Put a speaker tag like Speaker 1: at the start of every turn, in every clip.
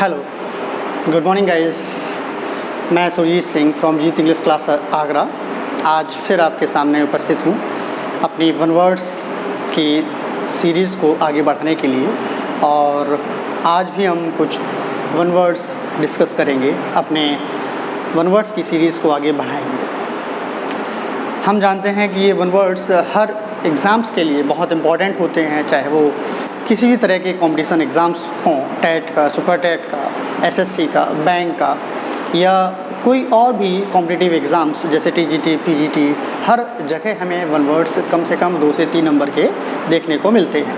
Speaker 1: Hello, good morning guys. मैं Surjeet Singh from Jeet English class Agra. आज फिर आपके सामने उपस्थित हूँ अपनी वन वर्ड्स की सीरीज़ को आगे बढ़ाने के लिए। और आज भी हम कुछ वन वर्ड्स डिस्कस करेंगे, अपने वन वर्ड्स की सीरीज़ को आगे बढ़ाएंगे। हम जानते हैं कि ये वन वर्ड्स हर एग्ज़ाम्स के लिए बहुत इम्पॉर्टेंट होते हैं, चाहे वो किसी भी तरह के कंपटीशन एग्ज़ाम्स हों, टेट का, सुपर टेट का, एसएससी का, बैंक का, या कोई और भी कॉम्पिटिटिव एग्ज़ाम्स जैसे टीजीटी, पीजीटी, हर जगह हमें वन वर्ड्स कम से कम 2 से 3 नंबर के देखने को मिलते हैं।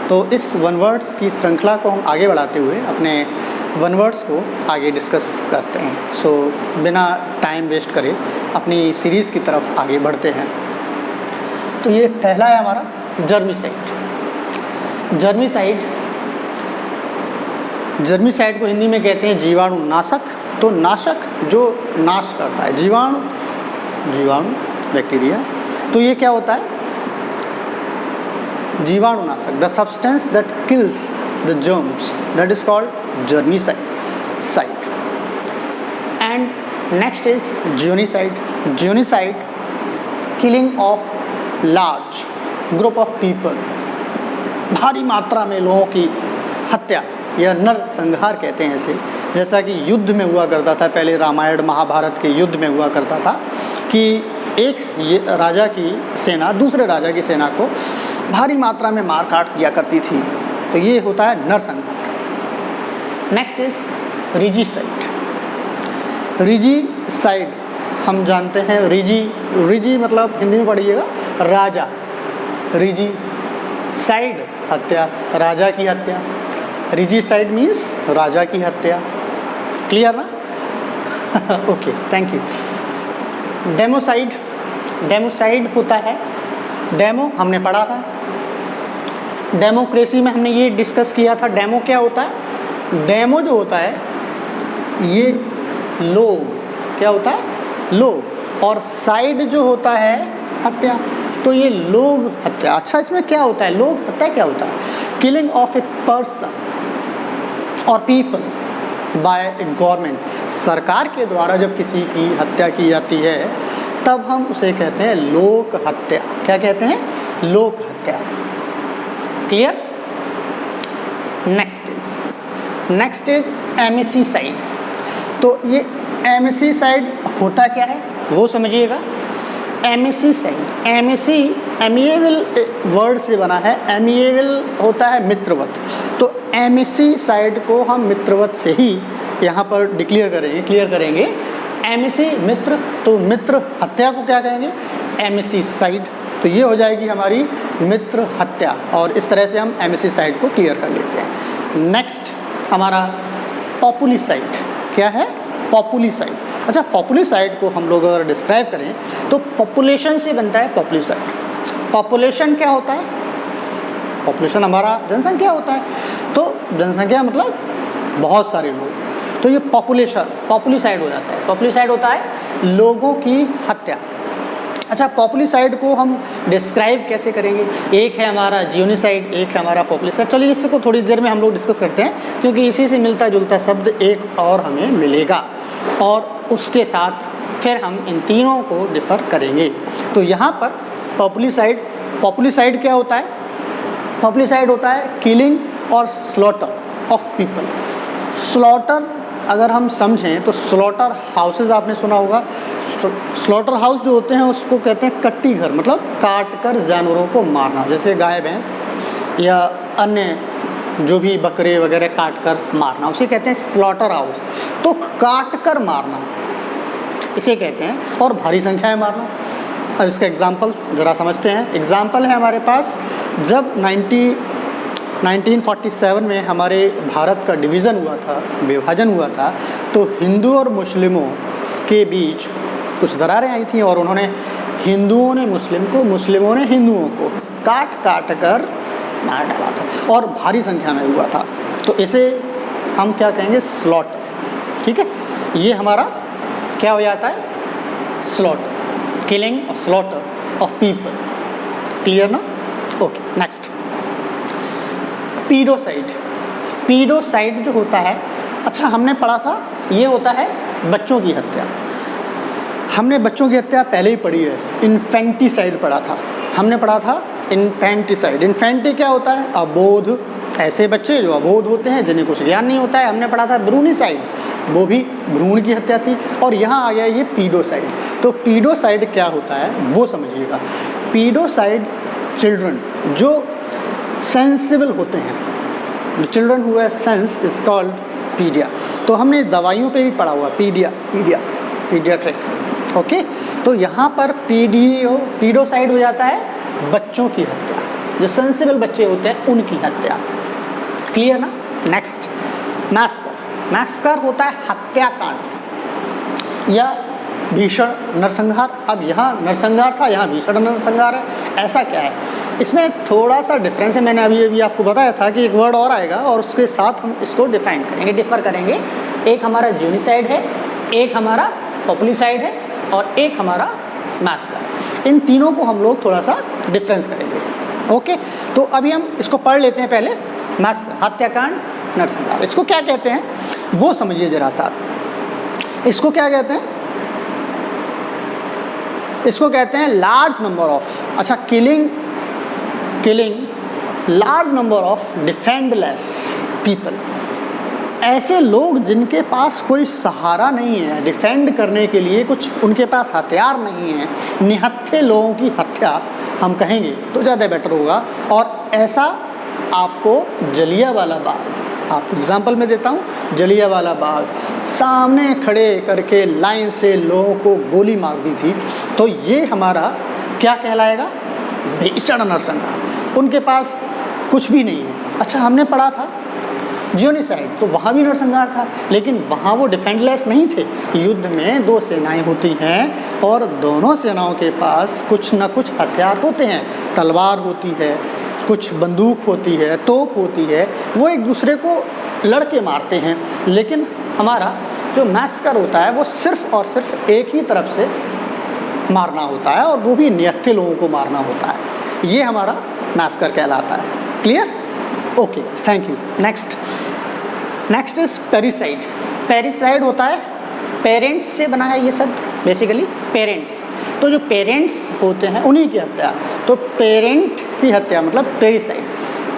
Speaker 1: तो इस वन वर्ड्स की श्रृंखला को हम आगे बढ़ाते हुए अपने वन वर्ड्स को आगे डिस्कस करते हैं। सो बिना टाइम वेस्ट करे अपनी सीरीज़ की तरफ आगे बढ़ते हैं। तो ये पहला है हमारा जर्मिसाइड। जर्मिसाइड को हिंदी में कहते हैं जीवाणु नाशक। तो नाशक जो नाश करता है, जीवाणु बैक्टीरिया। तो ये क्या होता है? जीवाणु नाशक, the substance that kills the germs, that is called germicide. And next is genocide, killing of large group of people, भारी मात्रा में लोगों की हत्या या नरसंहार कहते हैं इसे। जैसा कि युद्ध में हुआ करता था, पहले रामायण महाभारत के युद्ध में हुआ करता था कि एक राजा की सेना दूसरे राजा की सेना को भारी मात्रा में मार काट किया करती थी। तो ये होता है नरसंहार। Next is regicide. हम जानते हैं रिजी मतलब हिंदी में पढ़िएगा राजा, रिजी साइड हत्या, राजा की हत्या। रिजीसाइड मीन्स राजा की हत्या। क्लियर ना? Okay, thank you. डेमोसाइड होता है, डेमो हमने पढ़ा था, डेमोक्रेसी में हमने ये डिस्कस किया था। डेमो क्या होता है? डेमो जो होता है ये लोग, क्या होता है? लोग। और साइड जो होता है हत्या, तो ये लोग हत्या। अच्छा, इसमें क्या होता है? लोग हत्या क्या होता है? किलिंग ऑफ ए पर्सन और पीपल बाय ए गवर्नमेंट। सरकार के द्वारा जब किसी की हत्या की जाती है तब हम उसे कहते हैं लोक हत्या। क्या कहते हैं? लोक हत्या। क्लियर? Next is amicicide. तो ये एमिसीसाइड होता क्या है वो समझिएगा। एमिसीसाइड, एमिएबल वर्ड से बना है। एमिएबल होता है मित्रवत। तो एमिसीसाइड को हम मित्रवत से ही यहाँ पर क्लियर करेंगे। एमिसी मित्र, तो मित्र हत्या को क्या कहेंगे? एमिसीसाइड। तो ये हो जाएगी हमारी मित्र हत्या, और इस तरह से हम एमिसीसाइड को क्लियर कर लेते हैं। नेक्स्ट हमारा पॉपुलिसाइड। क्या है? पॉपुलिसाइड। अच्छा, पॉपुलिसाइड को हम लोग अगर डिस्क्राइब करें तो पॉपुलेशन से बनता है पॉपुलिसाइड। पॉपुलेशन क्या होता है? पॉपुलेशन हमारा जनसंख्या होता है। तो जनसंख्या मतलब बहुत सारे लोग, तो ये पॉपुलिसाइड हो जाता है। पॉपुलिसाइड होता है लोगों की हत्या। अच्छा, पॉपुलिसाइड को हम डिस्क्राइब कैसे करेंगे? एक है हमारा जियोनिसाइड, एक है हमारा पॉपुलिसाइड। चलिए इसको थोड़ी देर में हम लोग डिस्कस करते हैं, क्योंकि इसी से मिलता जुलता शब्द एक और हमें मिलेगा, और उसके साथ फिर हम इन तीनों को डिफर करेंगे। तो यहाँ पर पॉपुलिसाइड क्या होता है? पॉपुलिसाइड होता है किलिंग और स्लॉटर ऑफ पीपल। स्लॉटर अगर हम समझें तो स्लॉटर हाउसेज आपने सुना होगा। स्लॉटर हाउस जो होते हैं उसको कहते हैं कट्टी घर, मतलब काट कर जानवरों को मारना, जैसे गाय भैंस या अन्य जो भी बकरे वगैरह काट कर मारना, उसे कहते हैं स्लॉटर हाउस। तो काट कर मारना इसे कहते हैं, और भारी संख्या में मारना। अब इसका एग्जाम्पल ज़रा समझते हैं। एग्जाम्पल है हमारे पास, जब 1947 में हमारे भारत का डिवीज़न हुआ था, विभाजन हुआ था, तो हिंदू और मुस्लिमों के बीच कुछ दरारें आई थी, और उन्होंने हिंदुओं ने मुस्लिम को, मुस्लिमों ने हिंदुओं को काट कर मार डाला था, और भारी संख्या में हुआ था। तो इसे हम क्या कहेंगे? स्लॉटर। ठीक है, ये हमारा क्या हो जाता है? स्लॉटर, किलिंग और स्लॉटर ऑफ पीपल। क्लियर ना? Okay, next paedocide. पीडोसाइड जो होता है अच्छा, हमने पढ़ा था ये होता है बच्चों की हत्या। हमने बच्चों की हत्या पहले ही पढ़ी है, इन्फेंटिसाइड पढ़ा था, हमने पढ़ा था इन्फेंटिसाइड। इन्फेंटी क्या होता है? अबोध, ऐसे बच्चे जो अबोध होते हैं, जिन्हें कुछ ज्ञान नहीं होता है। हमने पढ़ा था भ्रूणिसाइड, वो भी भ्रूण की हत्या थी। और यहाँ आ गया ये पीडोसाइड। तो पीडोसाइड क्या होता है वो समझिएगा। पीडोसाइड चिल्ड्रन जो सेंसिबल होते हैं, children who have sense is called paedia. तो हमने दवाइयों पे भी पढ़ा हुआ पीडियाट्रिक, ओके। तो यहाँ पर पीडोसाइड हो जाता है बच्चों की हत्या, जो सेंसिबल बच्चे होते हैं उनकी हत्या। क्लियर ना? नेक्स्ट, मैस्कर होता है हत्याकांड या भीषण नरसंहार। अब यहाँ नरसंहार था, यहाँ भीषण नरसंहार है। ऐसा क्या है? इसमें थोड़ा सा डिफरेंस है। मैंने अभी आपको बताया था कि एक वर्ड और आएगा और उसके साथ हम इसको डिफाइन करेंगे, डिफर करेंगे। एक हमारा ज्यूनिसाइड है, एक हमारा पॉपुलिसाइड है और एक हमारा मैस्कर। इन तीनों को हम लोग थोड़ा सा डिफरेंस करेंगे, ओके। तो अभी हम इसको पढ़ लेते हैं पहले। मैस्कर, हत्याकांड, नरसंहार, इसको क्या कहते हैं वो समझिए जरा सा। इसको क्या कहते हैं? इसको कहते हैं लार्ज नंबर ऑफ, अच्छा, killing large number of defenceless people. ऐसे लोग जिनके पास कोई सहारा नहीं है, डिफेंड करने के लिए कुछ उनके पास हथियार नहीं है, निहत्थे लोगों की हत्या हम कहेंगे तो ज़्यादा बेटर होगा। और ऐसा आपको जलियांवाला बाग, आपको एग्जाम्पल में देता हूँ। जलियांवाला बाग सामने खड़े करके लाइन से लोगों को गोली मार दी थी। तो ये हमारा क्या कहलाएगा? भीषण नरसंहार। उनके पास कुछ भी नहीं है। अच्छा, हमने पढ़ा था ज्यूनिसाइड, तो वहाँ भी नरसंहार था, लेकिन वहाँ वो डिफेंडलेस नहीं थे। युद्ध में दो सेनाएं होती हैं और दोनों सेनाओं के पास कुछ न कुछ हथियार होते हैं। तलवार होती है, कुछ बंदूक होती है, तोप होती है, वो एक दूसरे को लड़के मारते हैं। लेकिन हमारा जो मैस्कर होता है वो सिर्फ और सिर्फ एक ही तरफ से मारना होता है और वो भी निहत्थे लोगों को मारना होता है। ये हमारा मैस्कर कहलाता है। Clear? Okay, thank you. Next is parricide. Parricide होता है, पेरेंट्स से बना है ये शब्द, बेसिकली पेरेंट्स। तो जो पेरेंट्स होते हैं उन्हीं की हत्या, तो पेरेंट की हत्या मतलब पेरिसाइड,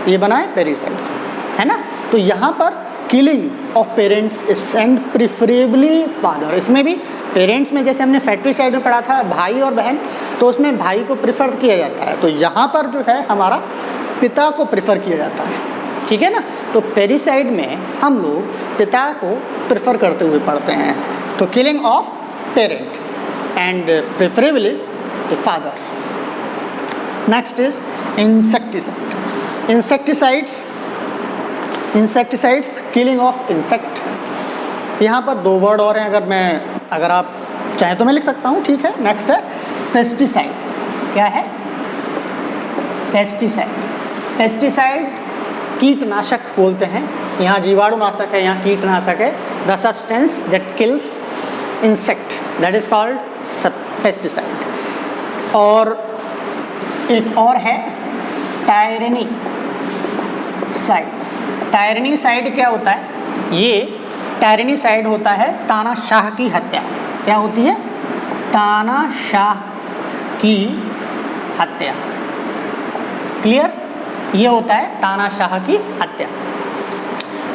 Speaker 1: ये बना है पेरिसाइड से, है ना। तो यहाँ पर killing of parents is and preferably father. इसमें भी पेरेंट्स में जैसे हमने फैक्ट्रीसाइड में पढ़ा था भाई और बहन, तो उसमें भाई को प्रिफर किया जाता है। तो यहाँ पर जो है हमारा पिता को प्रिफर किया जाता है, ठीक है ना। तो पेरिसाइड में हम लोग पिता को प्रिफर करते हुए पढ़ते हैं। तो killing of parent and preferably father. Next is insecticide. Insecticides, killing of insect. यहाँ पर दो वर्ड और हैं, अगर आप चाहें तो मैं लिख सकता हूँ, ठीक है। नेक्स्ट है पेस्टिसाइड। क्या है? पेस्टिसाइड कीटनाशक बोलते हैं। यहाँ जीवाणुनाशक है, यहाँ कीटनाशक है। The substance that kills insect, that is called pesticide. और एक और है टायरनी साइड। टायरनी साइड क्या होता है? ये टायरनी साइड होता है तानाशाह की हत्या। क्या होती है? तानाशाह की हत्या। क्लियर? ये होता है तानाशाह की हत्या।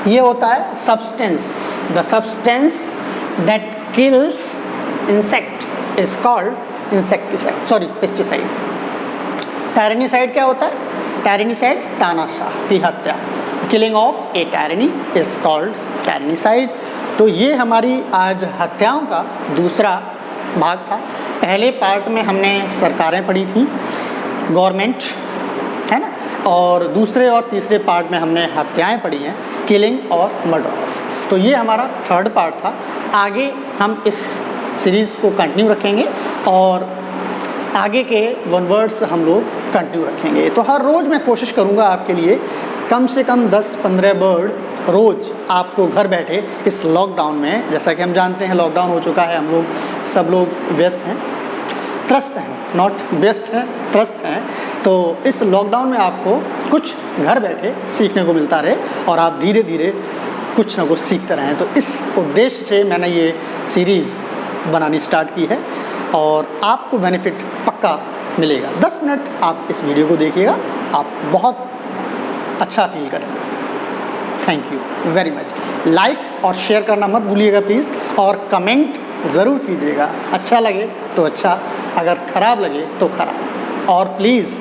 Speaker 1: ये होता है substance, the substance that kills insect is called insecticide, sorry pesticide. Tyrannicide क्या होता है? टायरनीसाइड तानाशाह की हत्या, killing of a tyranny is called tyrannicide. तो ये हमारी आज हत्याओं का दूसरा भाग था। पहले पार्ट में हमने सरकारें पढ़ी थी, गवर्नमेंट, है ना, और दूसरे और तीसरे पार्ट में हमने हत्याएं पढ़ी हैं, किलिंग और मर्डर ऑफ। तो ये हमारा थर्ड पार्ट था। आगे हम इस सीरीज़ को कंटिन्यू रखेंगे और आगे के वन वर्ड्स हम लोग कंटिन्यू रखेंगे। तो हर रोज़ मैं कोशिश करूँगा आपके लिए कम से कम 10-15 वर्ड रोज़ आपको घर बैठे इस लॉकडाउन में, जैसा कि हम जानते हैं लॉकडाउन हो चुका है, हम लोग सब लोग व्यस्त हैं, त्रस्त हैं, नॉट व्यस्त हैं, त्रस्त हैं। तो इस लॉकडाउन में आपको कुछ घर बैठे सीखने को मिलता रहे और आप धीरे धीरे कुछ ना कुछ सीखते रहें। तो इस उद्देश्य से मैंने ये सीरीज़ बनानी स्टार्ट की है और आपको बेनिफिट पक्का मिलेगा। 10 मिनट आप इस वीडियो को देखिएगा, आप बहुत अच्छा फील करेंगे। Thank you very much. Like और शेयर करना मत भूलिएगा प्लीज़, और कमेंट ज़रूर कीजिएगा। अच्छा लगे तो अच्छा, अगर ख़राब लगे तो ख़राब। और please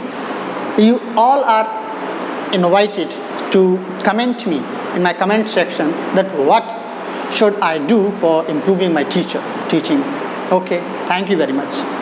Speaker 1: you all are invited to comment me in my comment section that what should I do for improving my teaching. Okay, thank you very much.